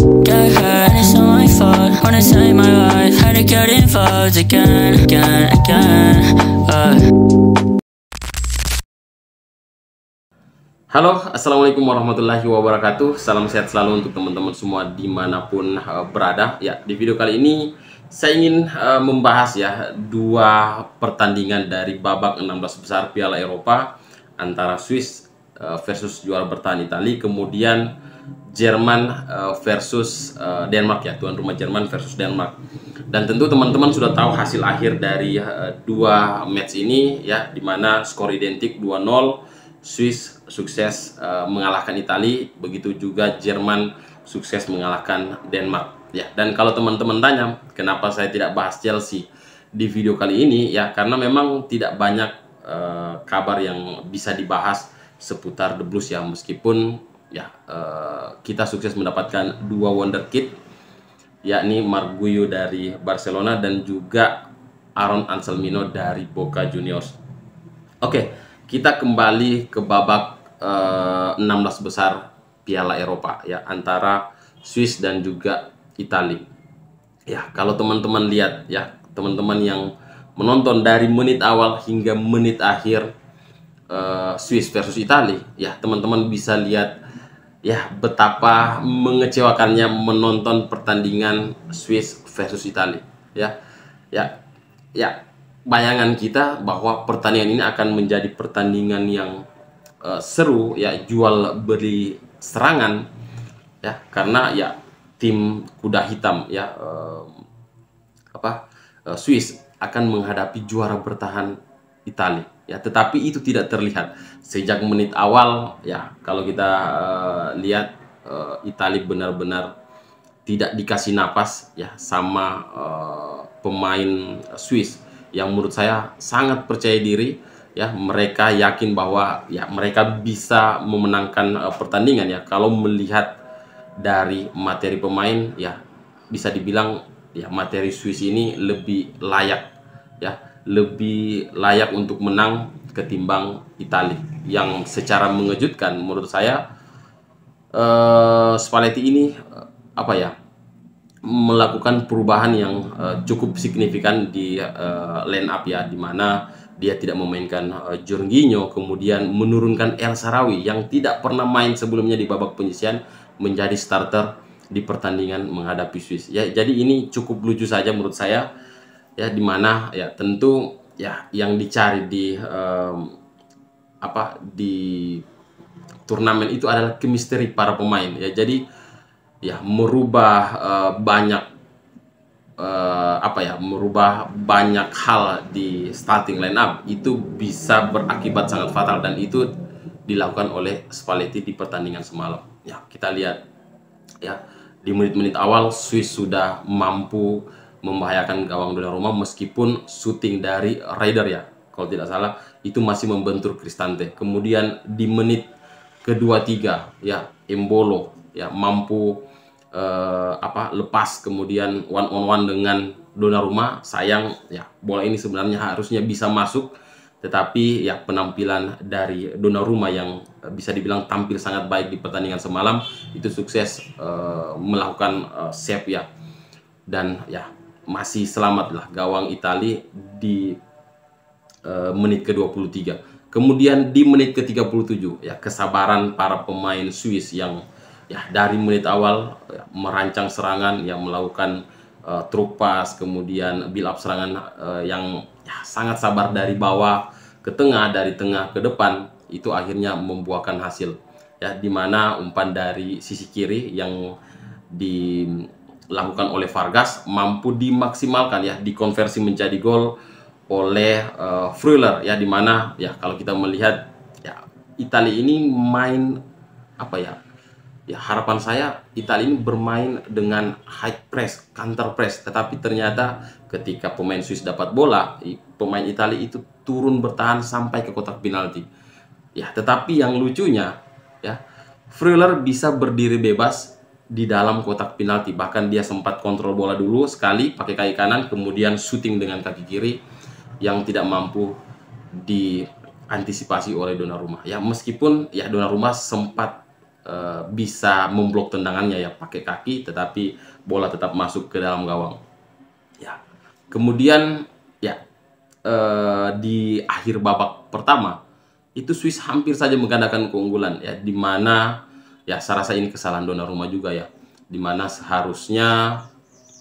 Got hurt, it's not my fault. Wanna save my life, had to get involved again. Halo, assalamualaikum warahmatullahi wabarakatuh. Salam sehat selalu untuk teman-teman semua dimanapun berada. Ya, di video kali ini saya ingin membahas ya dua pertandingan dari babak 16 besar Piala Eropa antara Swiss versus juara bertahan Italia, kemudian Jerman versus Denmark ya, tuan rumah Jerman versus Denmark. Dan tentu teman-teman sudah tahu hasil akhir dari dua match ini ya, dimana skor identik 2-0. Swiss sukses mengalahkan Italia, begitu juga Jerman sukses mengalahkan Denmark ya. Dan kalau teman-teman tanya kenapa saya tidak bahas Chelsea di video kali ini ya, karena memang tidak banyak kabar yang bisa dibahas seputar The Blues ya, meskipun ya kita sukses mendapatkan dua wonderkid, yakni Marc Guiu dari Barcelona dan juga Aaron Anselmino dari Boca Juniors. Oke, kita kembali ke babak 16 besar Piala Eropa ya, antara Swiss dan juga Italia. Ya, kalau teman-teman lihat ya, teman-teman yang menonton dari menit awal hingga menit akhir Swiss versus Italia, ya teman-teman bisa lihat ya betapa mengecewakannya menonton pertandingan Swiss versus Italia. Ya, bayangan kita bahwa pertandingan ini akan menjadi pertandingan yang seru ya, jual beli serangan ya, karena ya tim kuda hitam ya Swiss akan menghadapi juara bertahan Italia ya, tetapi itu tidak terlihat sejak menit awal ya. Kalau kita lihat Italia benar-benar tidak dikasih napas ya sama pemain Swiss yang menurut saya sangat percaya diri ya. Mereka yakin bahwa ya mereka bisa memenangkan pertandingan ya. Kalau melihat dari materi pemain ya, bisa dibilang ya materi Swiss ini lebih layak ya, lebih layak untuk menang ketimbang Italia. Yang secara mengejutkan menurut saya Spalletti ini melakukan perubahan yang cukup signifikan di line up ya, dimana dia tidak memainkan Jorginho, kemudian menurunkan El Shaarawy yang tidak pernah main sebelumnya di babak penyisihan menjadi starter di pertandingan menghadapi Swiss ya. Jadi ini cukup lucu saja menurut saya ya, dimana ya tentu ya yang dicari di di turnamen itu adalah chemistry para pemain ya. Jadi ya merubah merubah banyak hal di starting line up itu bisa berakibat sangat fatal, dan itu dilakukan oleh Spalletti di pertandingan semalam ya. Kita lihat ya, di menit-menit awal Swiss sudah mampu membahayakan gawang Donnarumma, meskipun shooting dari Raider ya, kalau tidak salah itu masih membentur Cristante. Kemudian di menit kedua tiga ya, Embolo ya mampu lepas, kemudian one on one dengan Donnarumma. Sayang ya, bola ini sebenarnya harusnya bisa masuk, tetapi ya penampilan dari Donnarumma yang bisa dibilang tampil sangat baik di pertandingan semalam itu sukses melakukan save ya, dan ya masih selamat lah gawang Italia di menit ke-23. Kemudian di menit ke-37 ya, kesabaran para pemain Swiss yang ya dari menit awal ya, merancang serangan yang melakukan truk pas, kemudian build up serangan yang ya, sangat sabar dari bawah ke tengah, dari tengah ke depan, itu akhirnya membuahkan hasil ya, dimana umpan dari sisi kiri yang dilakukan oleh Vargas mampu dimaksimalkan ya, dikonversi menjadi gol oleh Freuler ya, dimana ya kalau kita melihat ya Italia ini main harapan saya Italia ini bermain dengan high press, counter press, tetapi ternyata ketika pemain Swiss dapat bola, pemain Italia itu turun bertahan sampai ke kotak penalti ya. Tetapi yang lucunya ya, Freuler bisa berdiri bebas di dalam kotak penalti, bahkan dia sempat kontrol bola dulu sekali pakai kaki kanan, kemudian shooting dengan kaki kiri yang tidak mampu diantisipasi oleh Donnarumma ya. Meskipun ya Donnarumma sempat bisa memblok tendangannya ya pakai kaki, tetapi bola tetap masuk ke dalam gawang. Ya, kemudian ya di akhir babak pertama itu Swiss hampir saja menggandakan keunggulan ya, di mana ya saya rasa ini kesalahan Donnarumma juga ya, di mana seharusnya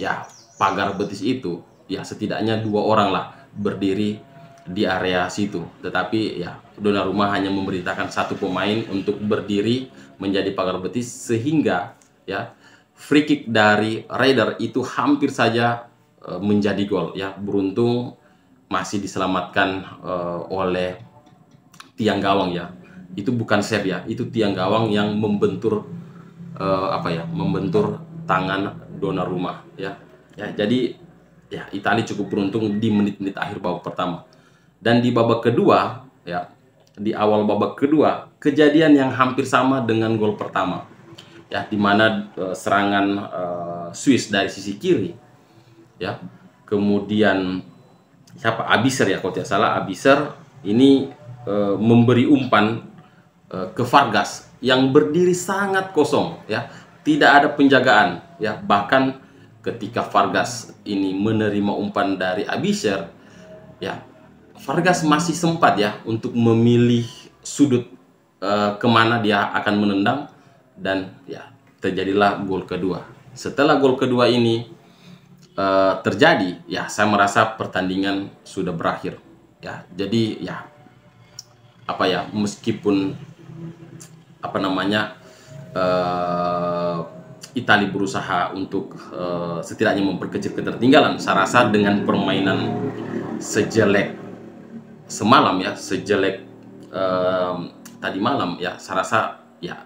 ya pagar betis itu ya setidaknya 2 orang lah berdiri di area situ, tetapi ya Donnarumma hanya memerintahkan 1 pemain untuk berdiri menjadi pagar betis, sehingga ya free kick dari Raider itu hampir saja menjadi gol ya. Beruntung masih diselamatkan oleh tiang gawang ya. Itu bukan save ya, itu tiang gawang yang membentur membentur tangan Donnarumma ya. Ya, jadi ya Italia cukup beruntung di menit-menit akhir babak pertama. Dan di babak kedua ya, di awal babak kedua kejadian yang hampir sama dengan gol pertama ya, di mana serangan Swiss dari sisi kiri ya, kemudian siapa, Abiser ya kalau tidak salah, Abiser ini memberi umpan ke Vargas yang berdiri sangat kosong ya, tidak ada penjagaan ya. Bahkan ketika Vargas ini menerima umpan dari Abiser ya, Vargas masih sempat ya untuk memilih sudut kemana dia akan menendang, dan ya terjadilah gol kedua. Setelah gol kedua ini terjadi ya, saya merasa pertandingan sudah berakhir ya. Jadi ya meskipun Italia berusaha untuk setidaknya memperkecil ketertinggalan, saya rasa dengan permainan sejelek semalam ya, sejelek tadi malam ya, saya rasa ya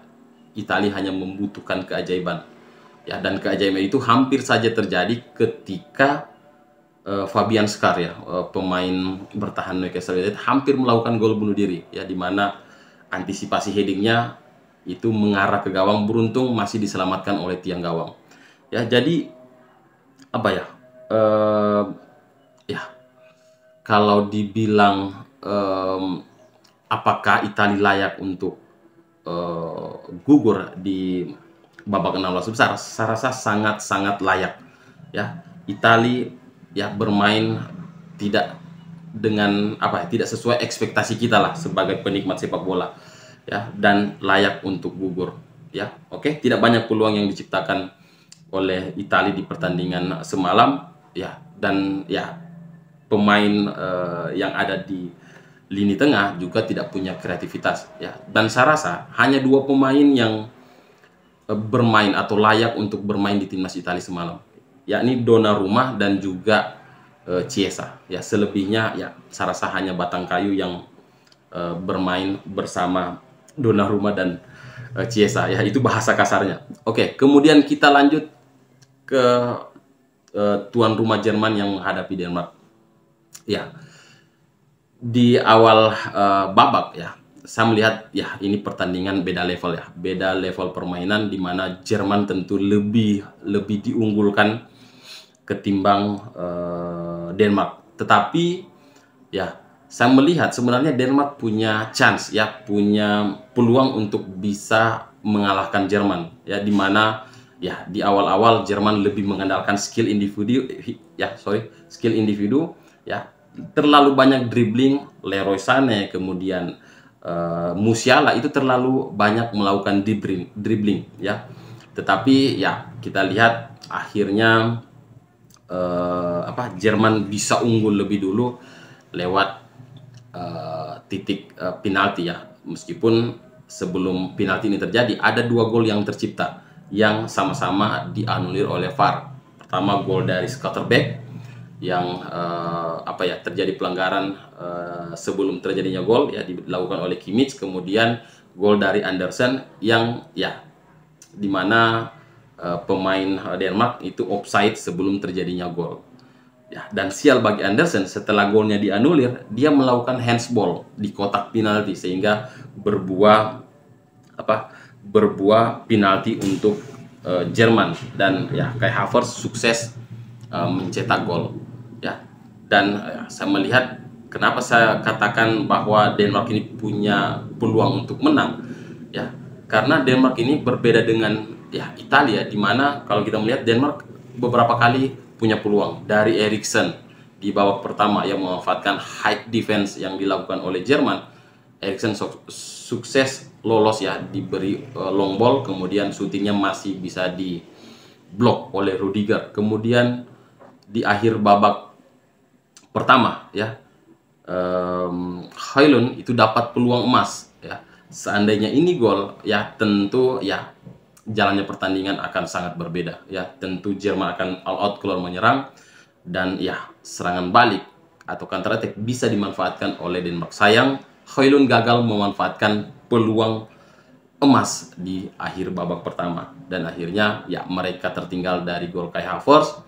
Italia hanya membutuhkan keajaiban ya, dan keajaiban itu hampir saja terjadi ketika Fabian Schär ya, pemain bertahan Newcastle United, hampir melakukan gol bunuh diri ya, di mana antisipasi headingnya itu mengarah ke gawang, beruntung masih diselamatkan oleh tiang gawang ya. Jadi kalau dibilang apakah Italia layak untuk gugur di babak 16 besar, saya rasa sangat-sangat layak ya. Italia ya bermain tidak dengan tidak sesuai ekspektasi kita lah sebagai penikmat sepak bola ya, dan layak untuk gugur ya. Oke, tidak banyak peluang yang diciptakan oleh Italia di pertandingan semalam ya, dan ya pemain yang ada di lini tengah juga tidak punya kreativitas ya, dan saya rasa hanya 2 pemain yang bermain atau layak untuk bermain di timnas Italia semalam, yakni Donnarumma dan juga Chiesa ya. Selebihnya ya saya rasa hanya batang kayu yang bermain bersama Donnarumma dan Chiesa ya, itu bahasa kasarnya. Oke, kemudian kita lanjut ke tuan rumah Jerman yang menghadapi Denmark ya. Di awal babak ya, saya melihat ya ini pertandingan beda level ya, beda level permainan, di mana Jerman tentu lebih diunggulkan ketimbang Denmark. Tetapi ya saya melihat sebenarnya Denmark punya chance ya, punya peluang untuk bisa mengalahkan Jerman ya, di mana ya di awal-awal Jerman lebih mengandalkan skill individu ya, terlalu banyak dribbling Leroy Sané, kemudian Musiala itu terlalu banyak melakukan dribbling ya. Tetapi ya kita lihat akhirnya Jerman bisa unggul lebih dulu lewat titik penalti ya. Meskipun sebelum penalti ini terjadi ada 2 gol yang tercipta yang sama-sama dianulir oleh VAR. Pertama gol dari Schlotterbeck yang terjadi pelanggaran sebelum terjadinya gol ya, dilakukan oleh Kimmich. Kemudian gol dari Andersen yang ya dimana pemain Denmark itu offside sebelum terjadinya gol ya. Dan sial bagi Andersen, setelah golnya dianulir dia melakukan handsball di kotak penalti, sehingga berbuah penalti untuk Jerman, dan ya Kai Havertz sukses mencetak gol ya. Dan saya melihat kenapa saya katakan bahwa Denmark ini punya peluang untuk menang ya, karena Denmark ini berbeda dengan ya Italia, di mana kalau kita melihat Denmark beberapa kali punya peluang dari Eriksen di babak pertama yang memanfaatkan high defense yang dilakukan oleh Jerman. Eriksen sukses lolos ya, diberi long ball, kemudian syutingnya masih bisa di blok oleh Rudiger. Kemudian di akhir babak pertama ya, Højlund itu dapat peluang emas ya. Seandainya ini gol ya, tentu ya jalannya pertandingan akan sangat berbeda ya. Tentu Jerman akan all out keluar menyerang, dan ya serangan balik atau counter attack bisa dimanfaatkan oleh Denmark. Sayang Højlund gagal memanfaatkan peluang emas di akhir babak pertama, dan akhirnya ya mereka tertinggal dari gol Kai Havertz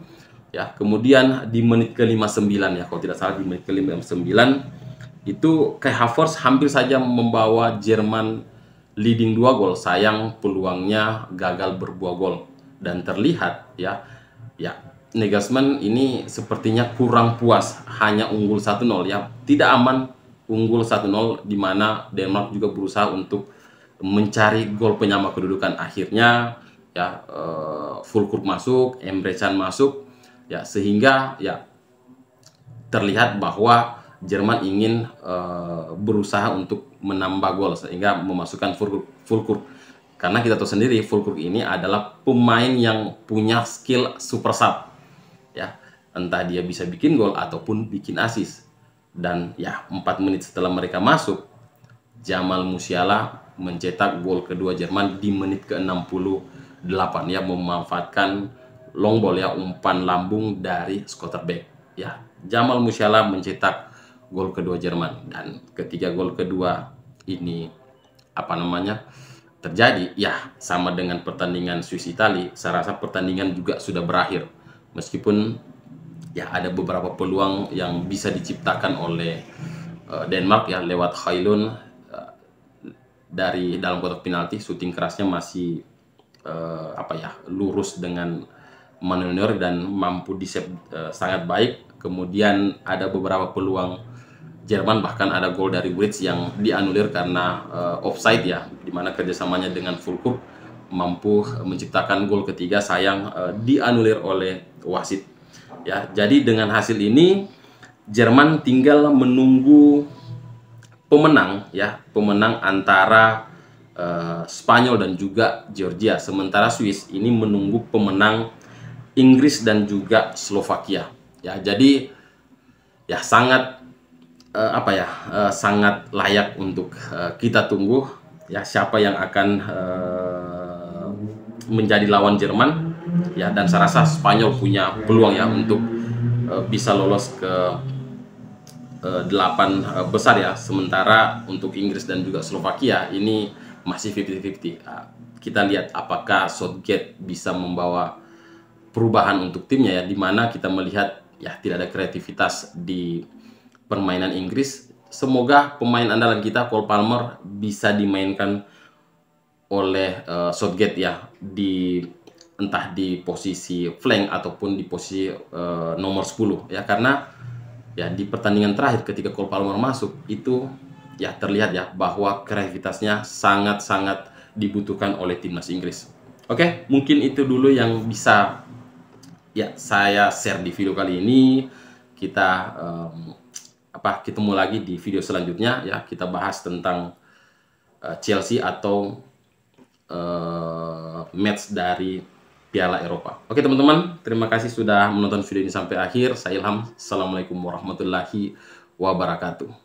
ya. Kemudian di menit ke-59 ya, kalau tidak salah di menit ke-59 itu Kai Havertz hampir saja membawa Jerman leading 2 gol. Sayang peluangnya gagal berbuah gol, dan terlihat ya Nagelsmann ini sepertinya kurang puas hanya unggul 1-0 ya. Tidak aman unggul 1-0, di mana Denmark juga berusaha untuk mencari gol penyama kedudukan. Akhirnya ya Füllkrug masuk, Emre Can masuk ya, sehingga ya terlihat bahwa Jerman ingin berusaha untuk menambah gol sehingga memasukkan Füllkrug. Karena kita tahu sendiri Füllkrug ini adalah pemain yang punya skill super sub ya, entah dia bisa bikin gol ataupun bikin assist. Dan ya 4 menit setelah mereka masuk, Jamal Musiala mencetak gol kedua Jerman di menit ke-68 ya, memanfaatkan long ball ya, umpan lambung dari Schlotterbeck ya. Jamal Musiala mencetak gol kedua Jerman, dan ketika gol kedua ini terjadi ya, sama dengan pertandingan Swiss Italia, saya rasa pertandingan juga sudah berakhir. Meskipun ya ada beberapa peluang yang bisa diciptakan oleh Denmark ya lewat Højlund dari dalam kotak penalti, syuting kerasnya masih lurus dengan Manuel Neuer dan mampu di-save sangat baik. Kemudian ada beberapa peluang Jerman, bahkan ada gol dari Wirtz yang dianulir karena offside ya, dimana kerjasamanya dengan Füllkrug mampu menciptakan gol ketiga. Sayang dianulir oleh wasit ya. Jadi dengan hasil ini Jerman tinggal menunggu pemenang ya, pemenang antara Spanyol dan juga Georgia. Sementara Swiss ini menunggu pemenang Inggris dan juga Slovakia ya. Jadi ya sangat sangat layak untuk kita tunggu ya, siapa yang akan menjadi lawan Jerman ya. Dan saya rasa Spanyol punya peluang ya untuk bisa lolos ke 8 besar ya. Sementara untuk Inggris dan juga Slovakia ini masih 50-50. Kita lihat apakah Southgate bisa membawa perubahan untuk timnya ya, dimana kita melihat ya tidak ada kreativitas di permainan Inggris. Semoga pemain andalan kita Cole Palmer bisa dimainkan oleh Southgate ya, entah di posisi flank ataupun di posisi nomor 10 ya. Karena ya di pertandingan terakhir ketika Cole Palmer masuk itu ya terlihat ya bahwa kreativitasnya sangat-sangat dibutuhkan oleh timnas Inggris. Oke, mungkin itu dulu yang bisa ya saya share di video kali ini. Kita ketemu lagi di video selanjutnya ya, kita bahas tentang Chelsea atau match dari Piala Eropa. Oke teman-teman, terima kasih sudah menonton video ini sampai akhir. Saya Ilham. Assalamualaikum warahmatullahi wabarakatuh.